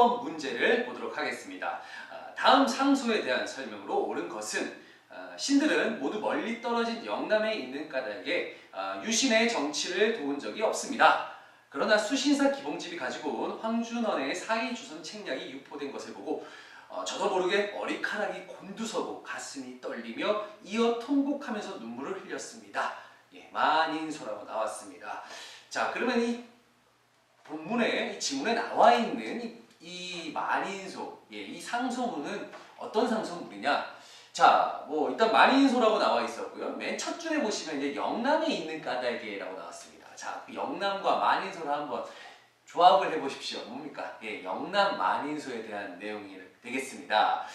6번 문제를 보도록 하겠습니다. 다음 상소에 대한 설명으로 옳은 것은 신들은 모두 멀리 떨어진 영남에 있는 까닭에 유신의 정치를 도운 적이 없습니다. 그러나 수신사 기봉집이 가지고 온 황준원의 사이조선 책략이 유포된 것을 보고 저도 모르게 머리카락이 곤두서고 가슴이 떨리며 이어 통곡하면서 눈물을 흘렸습니다. 예, 만인소라고 나왔습니다. 자, 그러면 이 본문에, 이 지문에 나와 있는 이 만인소, 예, 이 상소문은 어떤 상소문이냐? 자, 뭐 일단 만인소라고 나와 있었고요. 맨 첫 줄에 보시면 이제 영남에 있는 까닭에라고 나왔습니다. 자, 그 영남과 만인소를 한번 조합을 해보십시오. 뭡니까? 예, 영남 만인소에 대한 내용이 되겠습니다.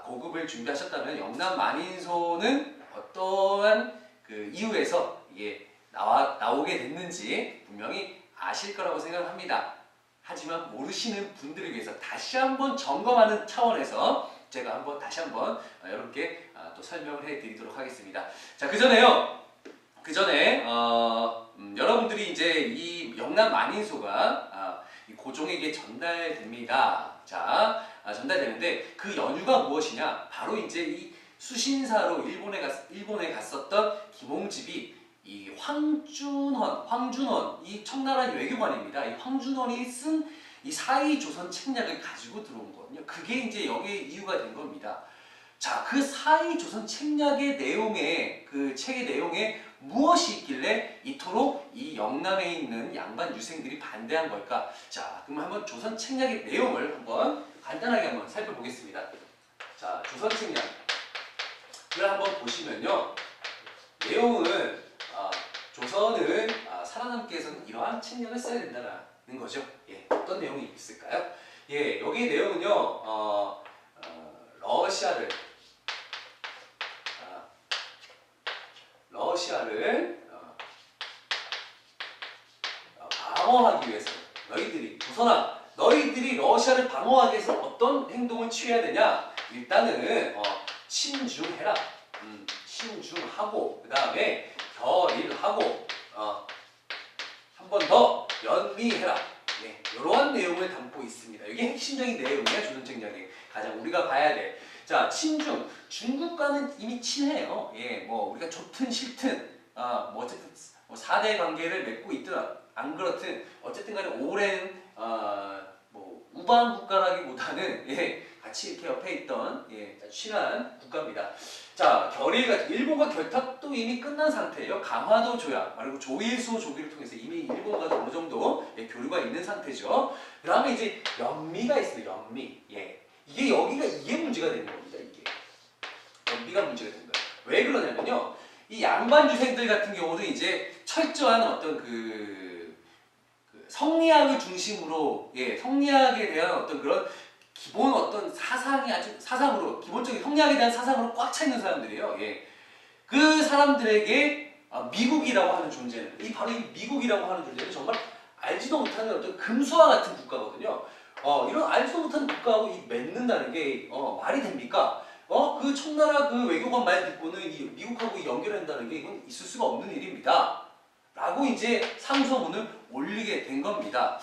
고급을 준비하셨다면 영남 만인소는 어떠한 그 이유에서 이게 나오게 됐는지 분명히 아실 거라고 생각합니다. 하지만 모르시는 분들을 위해서 다시 한번 점검하는 차원에서 제가 다시 한번 여러분께 또 설명을 해드리도록 하겠습니다. 자, 그 전에 여러분들이 이제 이 영남 만인소가 이 고종에게 전달됩니다. 자, 전달되는데 그 연유가 무엇이냐? 바로 이제 이 수신사로 일본에 갔었던 기봉집이 이 황준원, 이 청나라 외교관입니다. 이 황준원이 쓴 이 사이조선 책략을 가지고 들어온 거거든요. 그게 이제 여기에 이유가 된 겁니다. 자, 그 사이조선 책략의 내용에, 그 책의 내용에 무엇이 있길래 이토록 이 영남에 있는 양반 유생들이 반대한 걸까? 자, 그럼 한번 조선 책략의 내용을 한번 간단하게 한번 살펴보겠습니다. 자, 조선 책략을 한번 보시면요. 내용은 조선은 살아남기 위해서는 이러한 책략을 써야 된다는 거죠. 예, 어떤 내용이 있을까요? 예, 여기 내용은요. 러시아를 방어하기 위해서 조선아, 너희들이 러시아를 방어하기 위해서 어떤 행동을 취해야 되냐? 일단은 친중해라. 친중하고 그 다음에 결일하고 한 번 더 연미해라. 네, 이러한 내용을 담고 있습니다. 이게 핵심적인 내용이에요. 조선책략이 가장 우리가 봐야 돼. 자, 친중, 중국과는 이미 친해요. 예, 뭐 우리가 좋든 싫든 뭐 어쨌든 뭐 4대 관계를 맺고 있든 안 그렇든 어쨌든 간에 오랜 뭐 우방 국가라기보다는 예, 같이 이렇게 옆에 있던 예, 친한 국가입니다. 자, 일본과 결탁도 이미 끝난 상태예요. 강화도 조약, 그리고 조일소 조기를 통해서 이미 일본과도 어느 정도 예, 교류가 있는 상태죠. 그 다음에 이제 연미가 있어요. 연미. 예. 이게 문제가 되는 겁니다. 이게. 연미가 문제가 되는 거예요. 왜 그러냐면요. 이 양반 유생들 같은 경우는 이제 철저한 어떤 그 성리학을 중심으로, 예, 성리학에 대한 어떤 그런 기본 어떤 사상으로 기본적인 성리학에 대한 사상으로 꽉 차 있는 사람들이에요. 예. 그 사람들에게 미국이라고 하는 존재는 바로 이 미국이라고 하는 존재는 정말 알지도 못하는 어떤 금수와 같은 국가거든요. 이런 알지도 못하는 국가하고 맺는다는 게 말이 됩니까? 그 청나라 그 외교관 말 듣고는 이 미국하고 연결한다는 게 이건 있을 수가 없는 일입니다. 라고 이제 상소문을 올리게 된 겁니다.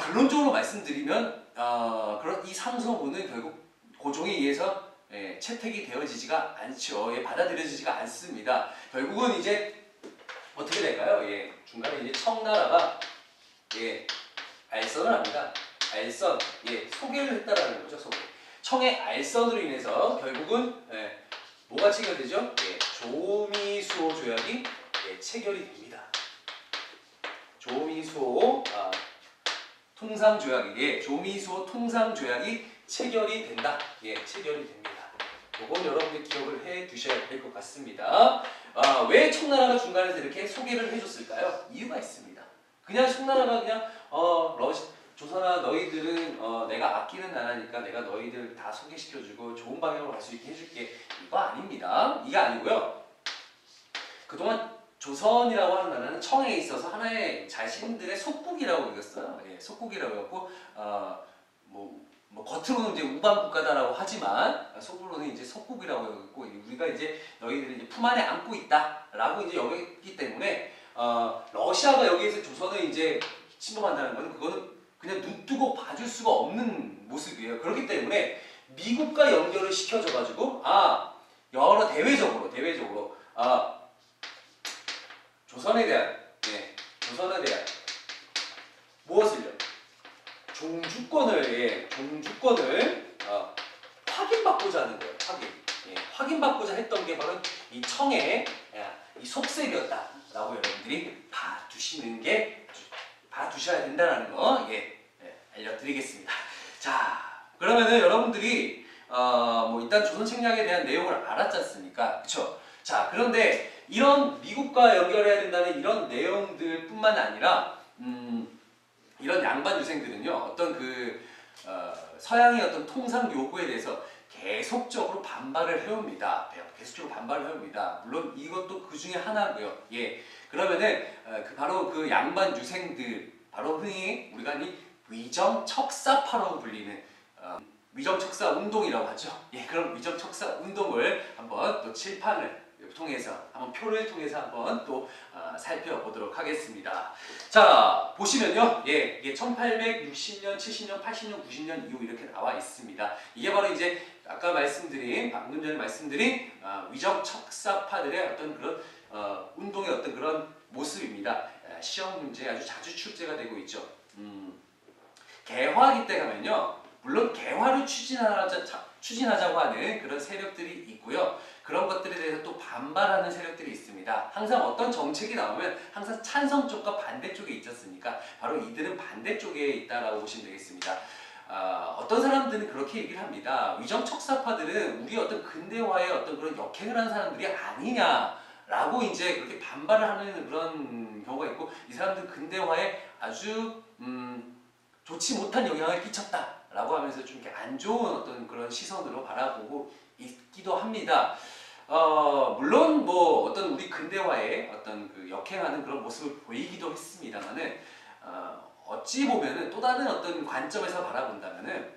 결론적으로 말씀드리면 그런 이 상소문은 결국 고종에 의해서 예, 채택이 되어지지가 않죠. 예, 받아들여지지가 않습니다. 결국은 이제 어떻게 될까요? 예, 중간에 이제 청나라가 예, 알선을 합니다. 알선, 예, 소개를 했다라는 거죠. 소개. 청의 알선으로 인해서 결국은 예, 뭐가 체결되죠? 예, 조미수호 조약이 예, 체결이 됩니다. 조미수호 통상조약이기에 조미수호 통상조약이 체결이 된다. 예, 체결이 됩니다. 이건 여러분들 기억을 해 두셔야 될 것 같습니다. 왜 청나라가 중간에서 이렇게 소개를 해줬을까요? 이유가 있습니다. 그냥 청나라가 그냥 조선아 너희들은 내가 아끼는 나라니까 내가 너희들 다 소개시켜주고 좋은 방향으로 갈 수 있게 해줄게. 이거 아닙니다. 이게 아니고요. 그동안 조선이라고 하는 나라는 청에 있어서 하나의 자신들의 속국이라고 읽었어요. 예, 속국이라고 해갖고 뭐 겉으로는 이제 우방 국가다라고 하지만 속으로는 이제 속국이라고 해갖고 우리가 이제 너희들이 이제 품 안에 안고 있다라고 이제 여겼기 때문에 러시아가 여기에서 조선을 이제 침범한다는 것은 그거는 그냥 눈 뜨고 봐줄 수가 없는 모습이에요. 그렇기 때문에 미국과 연결을 시켜줘가지고 여러 대외적으로 조선에 대한 조선에 대한 무엇을요? 종주권을 확인받고자 하는 거예요. 확인받고자 했던 게 바로 이 청의 이 속셈이었다라고 여러분들이 봐두셔야 된다는 거 알려드리겠습니다. 자, 그러면은 여러분들이 뭐 일단 조선책략에 대한 내용을 알았지 않습니까? 그쵸? 자, 그런데 이런 미국과 연결해야 된다는 이런 내용들뿐만 아니라 이런 양반 유생들은요 어떤 서양의 어떤 통상 요구에 대해서 계속적으로 반발을 해옵니다. 물론 이것도 그 중에 하나고요. 그러면은 바로 그 양반 유생들, 바로 흔히 우리가 위정척사파라고 불리는 위정척사 운동이라고 하죠. 그럼 위정척사 운동을 한번 또 칠판을 통해서 표를 통해서 한번 또 살펴보도록 하겠습니다. 자, 보시면요. 이게 1860년, 70년, 80년, 90년 이후 이렇게 나와 있습니다. 이게 바로 이제 아까 방금 전에 말씀드린 위정척사파들의 어떤 그런 운동의 어떤 그런 모습입니다. 시험 문제에 아주 자주 출제가 되고 있죠. 개화기 때 가면요. 물론 개화를 추진하자고 하는 그런 세력들이 있고요. 그런 것들에 대해서 또 반발하는 세력들이 있습니다. 항상 어떤 정책이 나오면 항상 찬성 쪽과 반대 쪽에 있지 않습니까? 바로 이들은 반대 쪽에 있다라고 보시면 되겠습니다. 어떤 사람들은 그렇게 얘기를 합니다. 위정척사파들은 우리 어떤 근대화의 어떤 그런 역행을 하는 사람들이 아니냐라고 이제 그렇게 반발을 하는 그런 경우가 있고, 이 사람들 근대화에 아주 좋지 못한 영향을 끼쳤다라고 하면서 좀 이렇게 안 좋은 어떤 그런 시선으로 바라보고 있기도 합니다. 물론 뭐 어떤 우리 근대화에 어떤 역행하는 그런 모습을 보이기도 했습니다만은 어찌 보면은 또 다른 어떤 관점에서 바라본다면은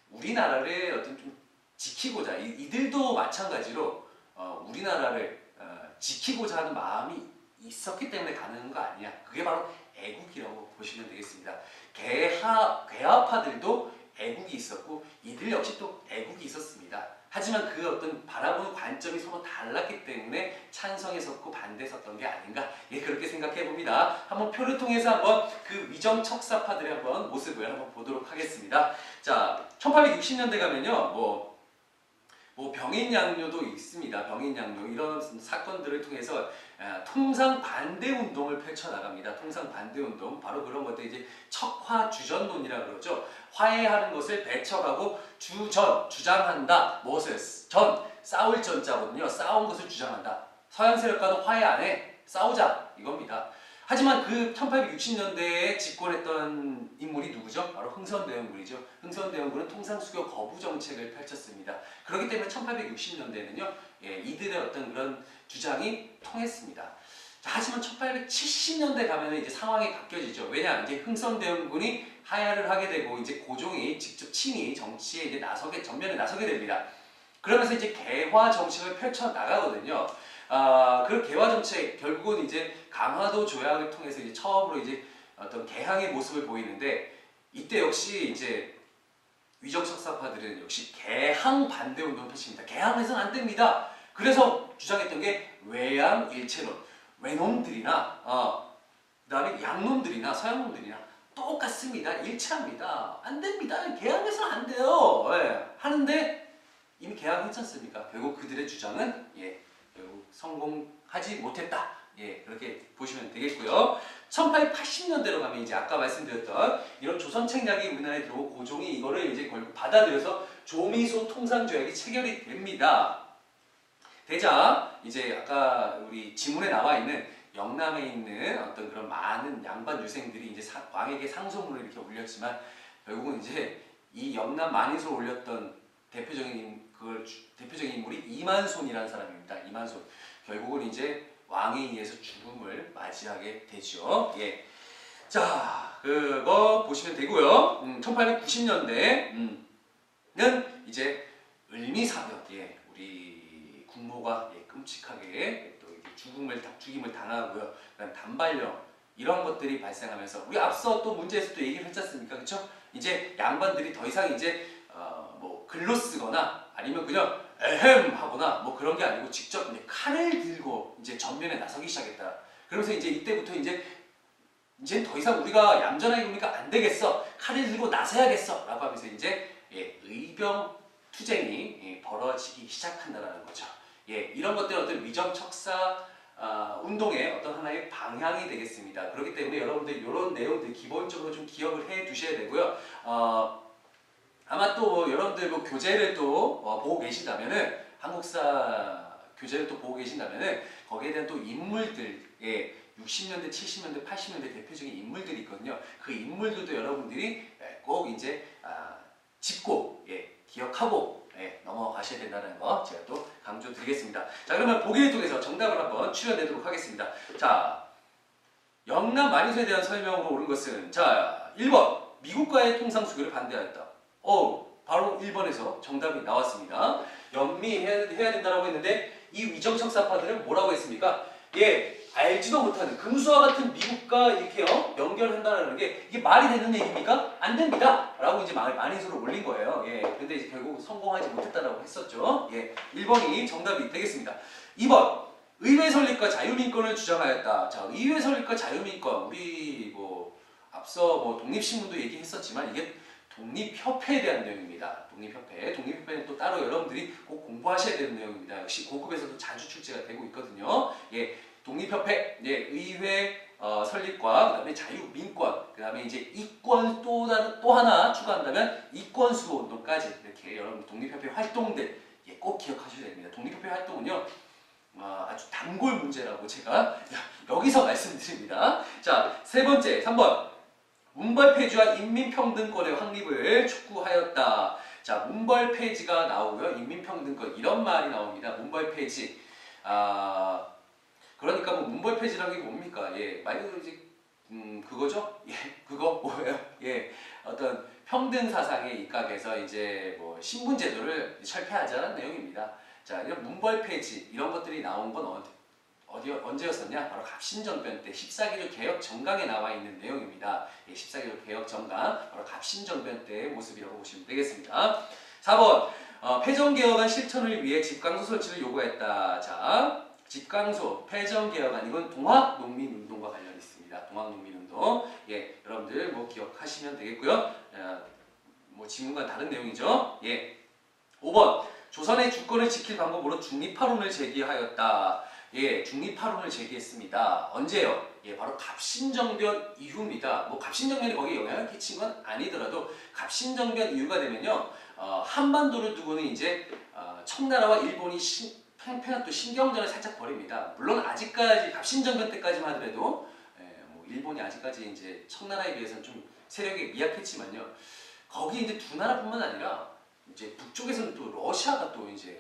우리나라를 어떤 좀 지키고자 이들도 마찬가지로 우리나라를 지키고자 하는 마음이 있었기 때문에 가능한 거 아니냐. 그게 바로 애국이라고 보시면 되겠습니다. 개화파들도 애국이 있었고 이들 역시 또 애국이 있었습니다. 하지만 그 어떤 바라보는 관점이 서로 달랐기 때문에 찬성에 섰고 반대에 섰던 게 아닌가, 그렇게 생각해 봅니다. 한번 표를 통해서 한번 그 위정척사파들의 한번 모습을 한번 보도록 하겠습니다. 자, 1860년대 가면요, 뭐 병인양요도 있습니다. 병인양요 이런 사건들을 통해서 통상 반대 운동을 펼쳐 나갑니다. 통상 반대 운동, 바로 그런 것들 이제 척화주전론이라 그러죠. 화해하는 것을 배척하고 주장한다. 무엇을? 싸울 전자거든요. 싸운 것을 주장한다. 서양 세력과도 화해 안 해. 싸우자 이겁니다. 하지만 그 1860년대에 집권했던 인물이 누구죠? 바로 흥선대원군이죠. 흥선대원군은 통상수교 거부 정책을 펼쳤습니다. 그렇기 때문에 1860년대에는요, 이들의 어떤 그런 주장이 통했습니다. 자, 하지만 1870년대 가면 이제 상황이 바뀌어지죠. 왜냐? 이제 흥선대원군이 하야를 하게 되고 이제 고종이 직접 친히 정치에 이제 전면에 나서게 됩니다. 그러면서 이제 개화 정책을 펼쳐 나가거든요. 그 개화 정책 결국은 이제 강화도 조약을 통해서 이제 처음으로 이제 어떤 개항의 모습을 보이는데, 이때 역시 이제 위정척사파들은 역시 개항 반대 운동을 펼칩니다. 개항해서는 안 됩니다. 그래서 주장했던 게 외양일체론, 외놈들이나 그다음에 양놈들이나 서양놈들이나 똑같습니다. 일치합니다. 안 됩니다. 개항해서는 안 돼요. 하는데 이미 개항했지 않습니까? 결국 그들의 주장은 결국 성공하지 못했다. 그렇게 보시면 되겠고요. 1880년대로 가면 이제 아까 말씀드렸던 이런 조선 책략이 우리나라에 들어오고 고종이 이거를 이제 결국 받아들여서 조미소 통상조약이 체결이 됩니다. 되자 이제 아까 우리 지문에 나와 있는 영남에 있는 어떤 그런 많은 양반 유생들이 이제 왕에게 상소문을 이렇게 올렸지만, 결국은 이제 이 영남 만인소를 올렸던 대표적인 인물이 이만손이라는 사람입니다. 이만손. 결국은 이제 왕에 의해서 죽음을 맞이하게 되죠. 자, 그거 보시면 되고요. 1890년대는 이제 을미사변, 우리 국모가 끔찍하게 또 죽임을 당하고요. 그다음 단발령, 이런 것들이 발생하면서 우리 앞서 또 문제에서 또 얘기를 했지 않습니까? 그렇죠? 이제 양반들이 더 이상 이제 뭐 글로 쓰거나 아니면 그냥 에헴 하거나 뭐 그런 게 아니고 직접 이제 칼을 들고 이제 전면에 나서기 시작했다. 그러면서 이제 이때부터 이제 더 이상 우리가 얌전하게 보니까 안 되겠어. 칼을 들고 나서야겠어. 라고 하면서 이제 의병 투쟁이 벌어지기 시작한다는 거죠. 이런 것들은 어떤 위정척사 운동의 어떤 하나의 방향이 되겠습니다. 그렇기 때문에 여러분들 이런 내용들 기본적으로 좀 기억을 해 두셔야 되고요. 아마 또 여러분들 뭐 교재를 또 보고 계신다면은 한국사 교재를 또 보고 계신다면은 거기에 대한 또 인물들 60년대, 70년대, 80년대 대표적인 인물들이 있거든요. 그 인물들도 여러분들이 꼭 이제 짚고 기억하고 넘어가셔야 된다는 거 제가 또 강조드리겠습니다. 자, 그러면 보기를 통해서 정답을 한번 추려내도록 하겠습니다. 자, 영남 만인소에 대한 설명으로 옳은 것은 자, 1번 미국과의 통상 수교를 반대하였다. 바로 1번에서 정답이 나왔습니다. 연미해야 된다고 했는데 이 위정척사파들은 뭐라고 했습니까? 알지도 못하는 금수와 같은 미국과 이렇게 연결한다는 게 이게 말이 되는 얘기입니까? 안 됩니다. 라고 이제 만인소를 올린 거예요. 근데 이제 결국 성공하지 못했다라고 했었죠. 1번이 정답이 되겠습니다. 2번 의회 설립과 자유민권을 주장하였다. 자, 의회 설립과 자유민권 우리 뭐 앞서 뭐 독립신문도 얘기했었지만 이게 독립협회에 대한 내용입니다. 독립협회는 또 따로 여러분들이 꼭 공부하셔야 되는 내용입니다. 역시 고급에서도 자주 출제가 되고 있거든요. 독립협회, 의회 설립과 그다음에 자유민권, 그다음에 이제 이권 또 하나 추가한다면 이권 수호 운동까지 이렇게 여러분 독립협회 활동들 꼭 기억하셔야 됩니다. 독립협회 활동은요 아주 단골 문제라고 제가 여기서 말씀드립니다. 자, 세 번째 3번 문벌폐지와 인민평등권의 확립을 촉구하였다. 자, 문벌폐지가 나오고요, 인민평등권 이런 말이 나옵니다. 문벌폐지. 그러니까 뭐 문벌폐지라는 게 뭡니까? 말 그대로 이제 그거죠? 그거 뭐예요? 어떤 평등 사상에 입각해서 이제 뭐 신분제도를 철폐하자는 내용입니다. 자, 이런 문벌폐지 이런 것들이 나온 건 언제였었냐? 바로 갑신정변 때 14기조 개혁 정강에 나와 있는 내용입니다. 14기조 개혁 정강 바로 갑신정변 때의 모습이라고 보시면 되겠습니다. 4번 폐정개혁안 실천을 위해 집강소 설치를 요구했다. 자, 집강소, 폐정개혁안 이건 동학농민운동과 관련이 있습니다. 동학농민운동 여러분들 뭐 기억하시면 되겠고요. 뭐 지문과 다른 내용이죠. 5번 조선의 주권을 지킬 방법으로 중립파론을 제기하였다. 중립파론을 제기했습니다. 언제요? 바로 갑신정변 이후입니다. 뭐 갑신정변이 거기에 영향을 끼친 건 아니더라도 갑신정변 이후가 되면요, 한반도를 두고는 이제 청나라와 일본이 팽팽한 또 신경전을 살짝 벌입니다. 물론 아직까지 갑신정변 때까지만 하더라도 뭐 일본이 아직까지 이제 청나라에 비해서는 좀 세력이 미약했지만요. 거기 이제 두 나라뿐만 아니라 이제 북쪽에서는 또 러시아가 또 이제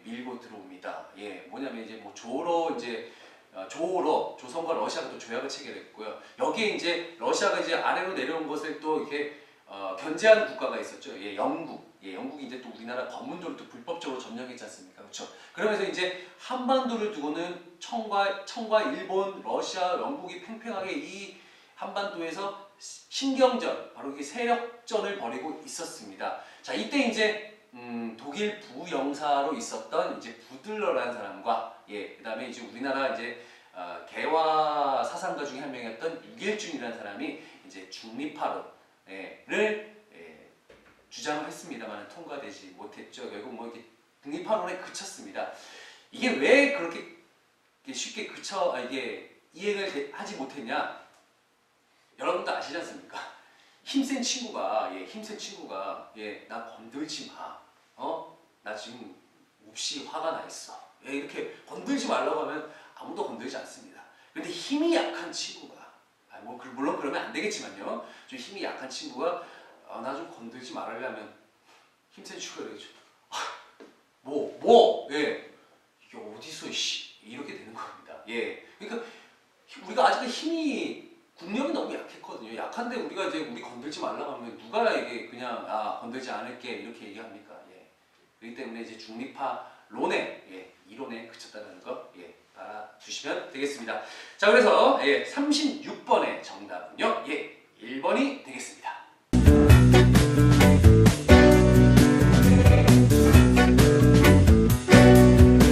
밀고 들어옵니다. 뭐냐면 이제 뭐 조로 조선과 러시아가 또 조약을 체결했고요. 여기에 이제 러시아가 이제 아래로 내려온 것을 또 이렇게 견제하는 국가가 있었죠. 영국. 영국이 이제 또 우리나라 검문도를 또 불법적으로 점령했지 않습니까? 그렇죠? 그러면서 이제 한반도를 두고는 청과 일본, 러시아, 영국이 팽팽하게 이 한반도에서 신경전, 바로 이게 세력전을 벌이고 있었습니다. 자, 이때 이제 독일 부영사로 있었던 이제 부들러라는 사람과 그다음에 이제 우리나라 이제 개화 사상가 중에 한 명이었던 유길준이라는 사람이 이제 중립파론을 주장을 했습니다만 통과되지 못했죠. 결국 뭐 이렇게 독립파론에 그쳤습니다. 이게 왜 그렇게 쉽게 이게 이행을 하지 못했냐? 여러분도 아시지 않습니까? 힘센 친구가 나 건들지 마. 나 지금 몹시 화가 나 있어. 이렇게 건들지 말라고 하면 아무도 건들지 않습니다. 근데 힘이 약한 친구가 물론 그러면 안 되겠지만요. 좀 힘이 약한 친구가 나 좀 건들지 말으려면 힘센 친구가 이러겠죠. 이게 어디서 이렇게 되는 겁니다. 그러니까 우리가 아직도 힘이 국력이 너무 약했거든요. 약한데 우리가 이제 우리 건들지 말라고 하면 누가 이게 그냥 건들지 않을게 이렇게 얘기합니까? 그렇기 때문에 이제 중립파론의 이론에 그쳤다는 거 알아두시면 되겠습니다. 자, 그래서 36